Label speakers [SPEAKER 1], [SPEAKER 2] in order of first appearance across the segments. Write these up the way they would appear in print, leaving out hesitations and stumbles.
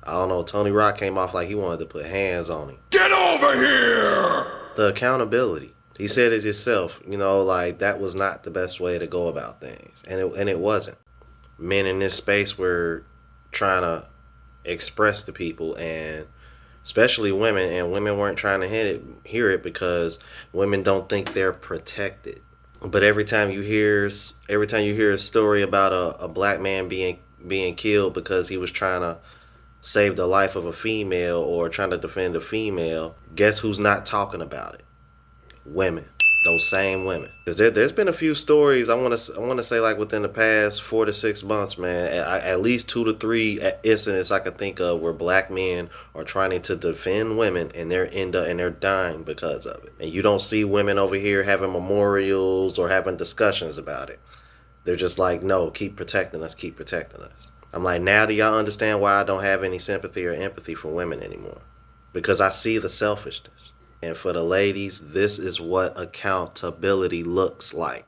[SPEAKER 1] I don't know, Tony Rock came off like he wanted to put hands on him.
[SPEAKER 2] Get over here!
[SPEAKER 1] The accountability. He said it himself, like that was not the best way to go about things. And it wasn't. Men in this space were trying to express to people, and especially women, and women weren't trying to hear it because women don't think they're protected. But every time you hear a story about a black man being killed because he was trying to save the life of a female or trying to defend a female, guess who's not talking about it? Women. Those same women. Because there's been a few stories, I want to say, like within the past 4 to 6 months, man, at least 2 to 3 incidents I can think of where black men are trying to defend women and they're dying because of it. And you don't see women over here having memorials or having discussions about it. They're just like, no, keep protecting us, keep protecting us. I'm like, now do y'all understand why I don't have any sympathy or empathy for women anymore? Because I see the selfishness. And for the ladies, this is what accountability looks like.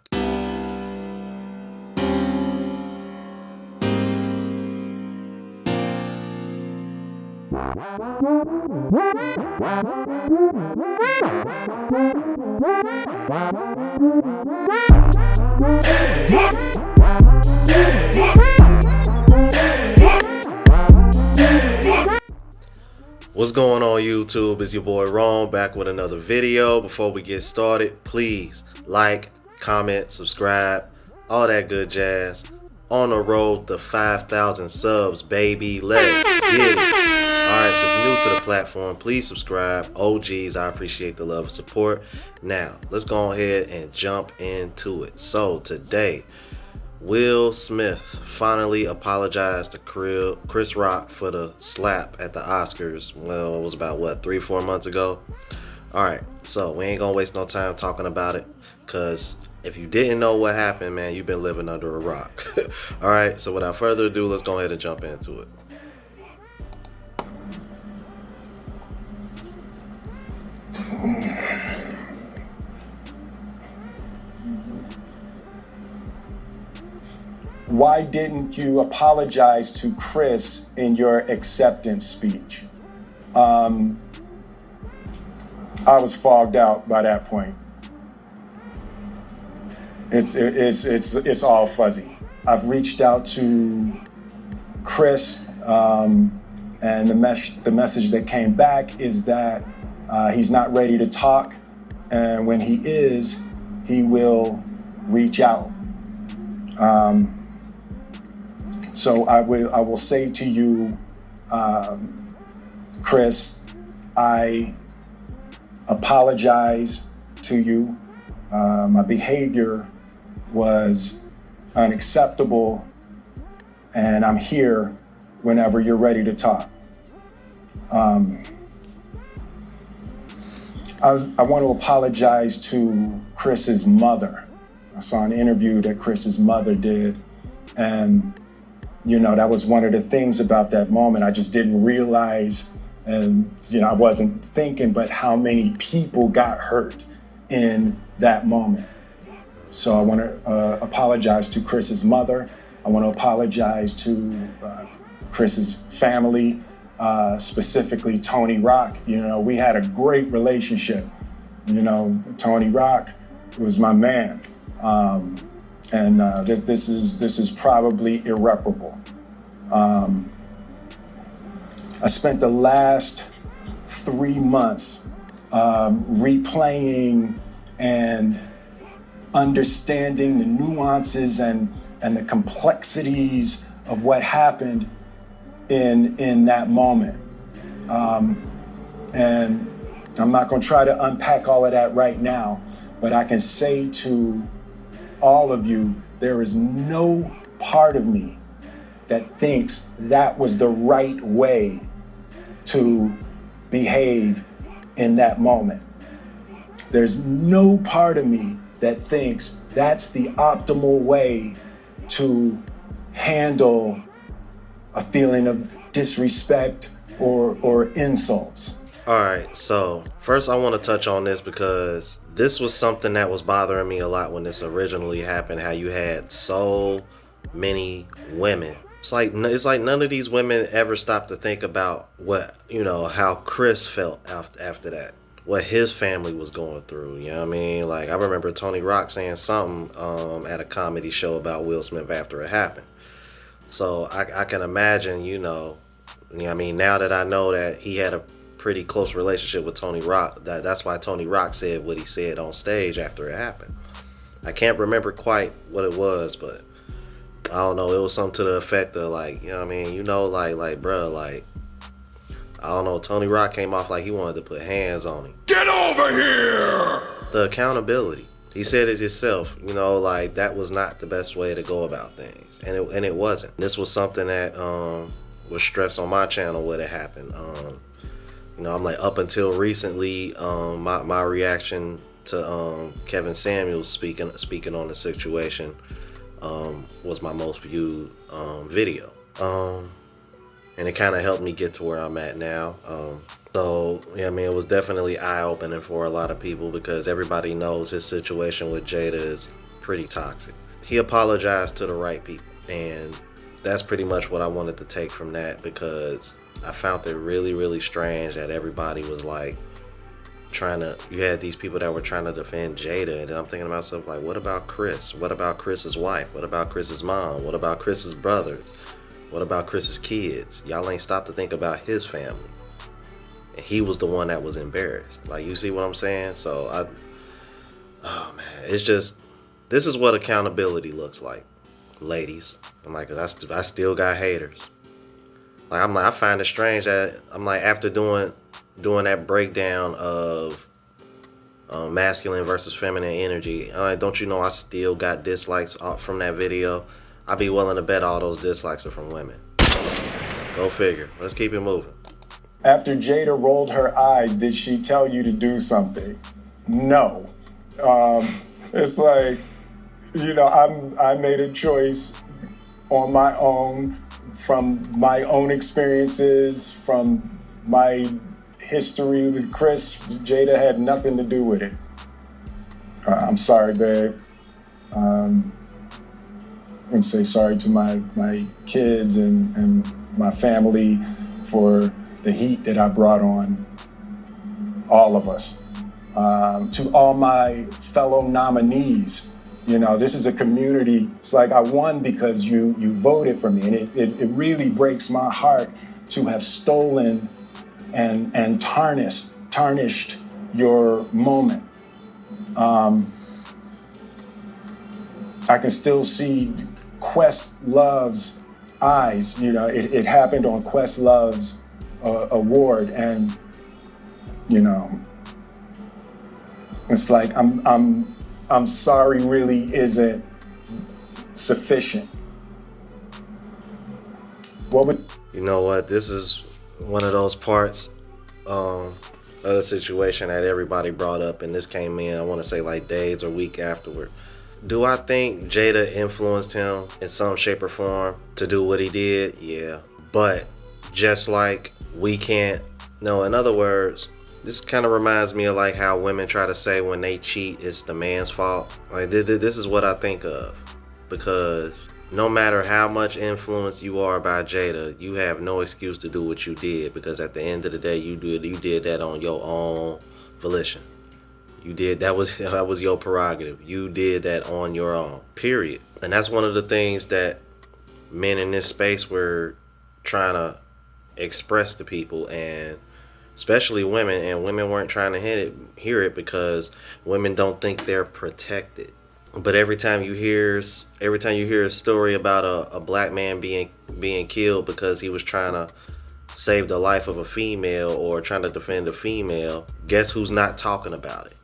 [SPEAKER 1] What's going on, YouTube? It's your boy Ron back with another video. Before we get started, please like, comment, subscribe, all that good jazz. On the road to 5,000 subs, baby. Let's get it. Alright, so if you're new to the platform, please subscribe. OGs, I appreciate the love and support. Now, let's go ahead and jump into it. So today, Will Smith finally apologized to Chris Rock for the slap at the Oscars. Well, it was about, 3-4 months ago? Alright, so we ain't gonna waste no time talking about it, because if you didn't know what happened, man, you've been living under a rock. Alright, so without further ado, let's go ahead and jump into it.
[SPEAKER 3] Why didn't you apologize to Chris in your acceptance speech? I was fogged out by that point. It's all fuzzy. I've reached out to Chris, and the message that came back is that he's not ready to talk, and when he is, he will reach out. So I will say to you, Chris, I apologize to you. My behavior was unacceptable, and I'm here whenever you're ready to talk. I want to apologize to Chris's mother. I saw an interview that Chris's mother did, and that was one of the things about that moment. I just didn't realize, and I wasn't thinking, but how many people got hurt in that moment. So I want to apologize to Chris's mother. I want to apologize to Chris's family, specifically Tony Rock. We had a great relationship. Tony Rock was my man. And this is probably irreparable. I spent the last 3 months replaying and understanding the nuances and the complexities of what happened in that moment. And I'm not going to try to unpack all of that right now, but I can say to all of you, there is no part of me that thinks that was the right way to behave in that moment. There's no part of me that thinks that's the optimal way to handle a feeling of disrespect or insults.
[SPEAKER 1] All right, so first I want to touch on this because this was something that was bothering me a lot when this originally happened, how you had so many women It's like none of these women ever stopped to think about how Chris felt after that, what his family was going through. You know what I mean? Like I remember Tony Rock saying something at a comedy show about Will Smith after it happened. So I can imagine, what I mean, now that I know that he had a pretty close relationship with Tony Rock, that's why Tony Rock said what he said on stage after it happened. I can't remember quite what it was, but I don't know. It was something to the effect of like, you know what I mean? Bruh, like, I don't know. Tony Rock came off like he wanted to put hands on him.
[SPEAKER 2] Get over here!
[SPEAKER 1] The accountability. He said it himself, like that was not the best way to go about things. And it wasn't. This was something that was stressed on my channel when it happened. I'm like, up until recently, my reaction to Kevin Samuels speaking on the situation was my most viewed video. And it kind of helped me get to where I'm at now. It was definitely eye-opening for a lot of people because everybody knows his situation with Jada is pretty toxic. He apologized to the right people, and that's pretty much what I wanted to take from that, because I found it really, really strange that everybody was like you had these people that were trying to defend Jada, and then I'm thinking to myself, like, what about Chris? What about Chris's wife? What about Chris's mom? What about Chris's brothers? What about Chris's kids? Y'all ain't stopped to think about his family. And he was the one that was embarrassed. Like, you see what I'm saying? So it's just, this is what accountability looks like, ladies. I'm like, 'cause I still got haters. Like, I find it strange that after doing that breakdown of masculine versus feminine energy, don't you know I still got dislikes from that video? I'd be willing to bet all those dislikes are from women. Go figure. Let's keep it moving.
[SPEAKER 3] After Jada rolled her eyes, did she tell you to do something? No. It's like, I made a choice on my own, from my own experiences, from my history with Chris. Jada had nothing to do with it. I'm sorry, babe. And say sorry to my kids and my family for the heat that I brought on all of us. To all my fellow nominees, this is a community. It's like I won because you voted for me, and it really breaks my heart to have stolen and tarnished your moment. I can still see Questlove's eyes. It happened on Questlove's award, and it's like I'm sorry really isn't sufficient.
[SPEAKER 1] You know what? This is one of those parts of the situation that everybody brought up, and this came in, I want to say, like days or week afterward. Do I think Jada influenced him in some shape or form to do what he did? Yeah. But just like we can't, no, in other words, this kind of reminds me of like how women try to say when they cheat, it's the man's fault. Like, this is what I think of. Because no matter how much influence you are by Jada, you have no excuse to do what you did, because at the end of the day, you did that on your own volition. You did, that was your prerogative. You did that on your own, period. And that's one of the things that men in this space were trying to express to people, and especially women, and women weren't trying to hear it because women don't think they're protected. But every time you hear a story about a black man being killed because he was trying to save the life of a female or trying to defend a female, guess who's not talking about it?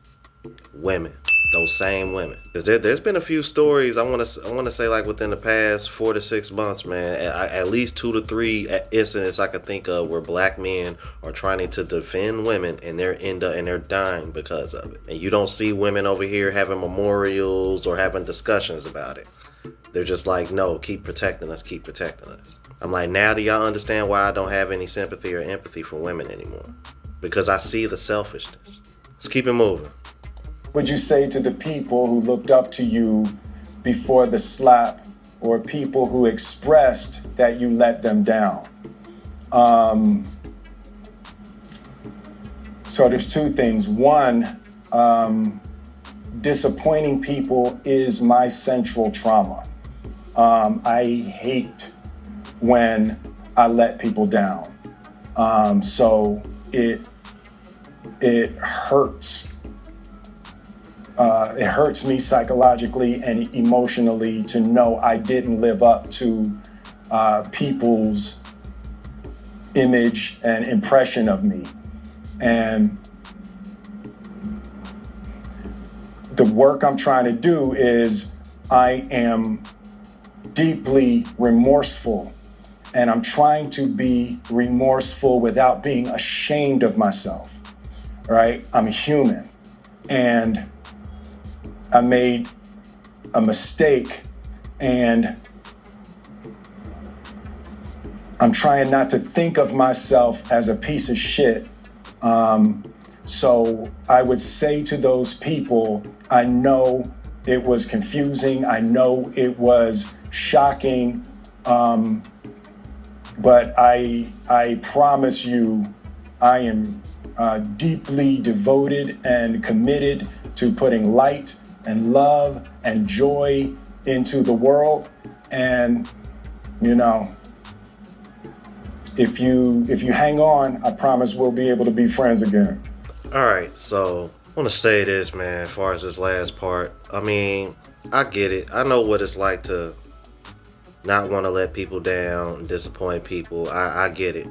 [SPEAKER 1] Women. Those same women. Because there's been a few stories, I want to say, like within the past 4 to 6 months, man, at least 2 to 3 incidents I could think of where black men are trying to defend women, and they're dying because of it. And you don't see women over here having memorials or having discussions about it. They're just like, no, keep protecting us, keep protecting us. I'm like, now do y'all understand why I don't have any sympathy or empathy for women anymore? Because I see the selfishness. Let's keep it moving.
[SPEAKER 3] Would you say to the people who looked up to you before the slap or people who expressed that you let them down. So there's two things. One, disappointing people is my central trauma. I hate when I let people down. So it hurts. It hurts me psychologically and emotionally to know I didn't live up to people's image and impression of me. And the work I'm trying to do is I am deeply remorseful, and I'm trying to be remorseful without being ashamed of myself, right? I'm human, and I made a mistake, and I'm trying not to think of myself as a piece of shit. So I would say to those people, I know it was confusing, I know it was shocking, but I promise you, I am deeply devoted and committed to putting light and love and joy into the world. And, you know, if you hang on, I promise we'll be able to be friends again.
[SPEAKER 1] All right, so I want to say this, man, as far as this last part. I mean, I get it. I know what it's like to not want to let people down and disappoint people. I get it.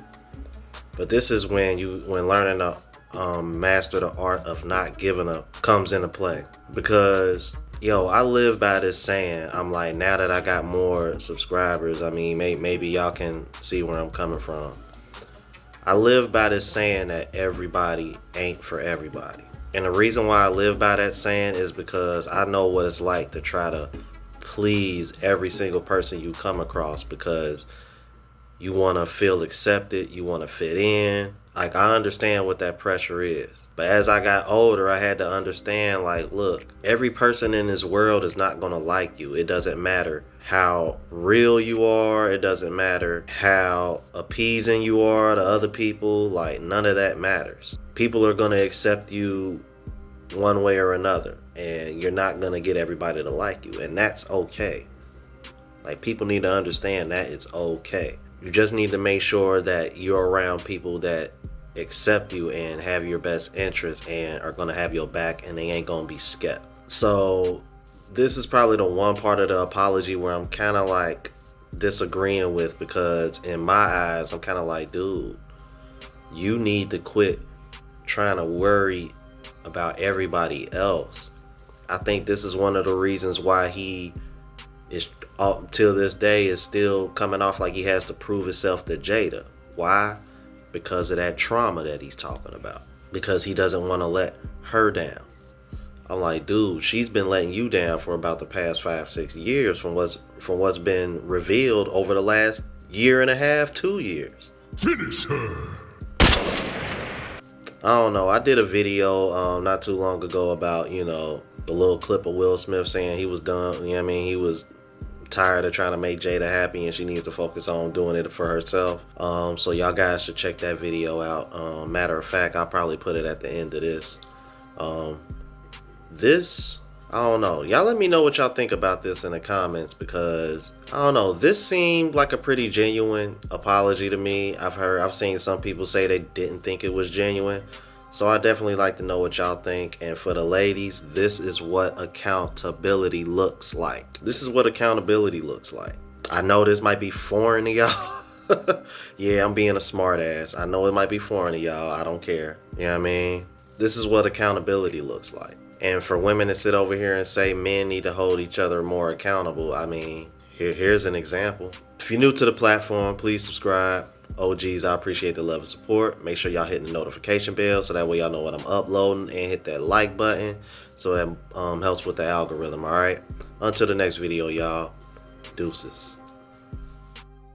[SPEAKER 1] But this is when learning to master the art of not giving up comes into play. Because, yo, I live by this saying. I'm like, now that I got more subscribers, I mean, maybe y'all can see where I'm coming from. I live by this saying that everybody ain't for everybody. And the reason why I live by that saying is because I know what it's like to try to please every single person you come across, because you want to feel accepted, you want to fit in. Like, I understand what that pressure is. But as I got older, I had to understand, like, look, every person in this world is not going to like you. It doesn't matter how real you are. It doesn't matter how appeasing you are to other people. Like, none of that matters. People are going to accept you one way or another. And you're not going to get everybody to like you. And that's okay. Like, people need to understand that it's okay. You just need to make sure that you're around people that accept you and have your best interests and are going to have your back, and they ain't going to be skept. So this is probably the one part of the apology where I'm kind of like disagreeing with, because in my eyes, I'm kind of like, dude, you need to quit trying to worry about everybody else. I think this is one of the reasons why he is, till this day, is still coming off like he has to prove himself to Jada. Why? Because of that trauma that he's talking about. Because he doesn't want to let her down. I'm like, dude, she's been letting you down for about the past 5-6 years from what's been revealed over the last year and a half, 2 years.
[SPEAKER 2] Finish her.
[SPEAKER 1] I don't know. I did a video not too long ago about, you know, the little clip of Will Smith saying he was done. You know what I mean? He was tired of trying to make Jada happy and she needs to focus on doing it for herself. So y'all guys should check that video out. Matter of fact, I'll probably put it at the end of this. This, I don't know. Y'all let me know what y'all think about this in the comments, because I don't know. This seemed like a pretty genuine apology to me. I've seen some people say they didn't think it was genuine. So I definitely like to know what y'all think. And for the ladies, this is what accountability looks like. This is what accountability looks like. I know this might be foreign to y'all. Yeah, I'm being a smart ass. I know it might be foreign to y'all. I don't care. You know what I mean? This is what accountability looks like. And for women to sit over here and say men need to hold each other more accountable, I mean, here's an example. If you're new to the platform, please subscribe. OGs, I appreciate the love and support. Make sure y'all hit the notification bell so that way y'all know what I'm uploading, and hit that like button so that helps with the algorithm. All right, until the next video, y'all. Deuces.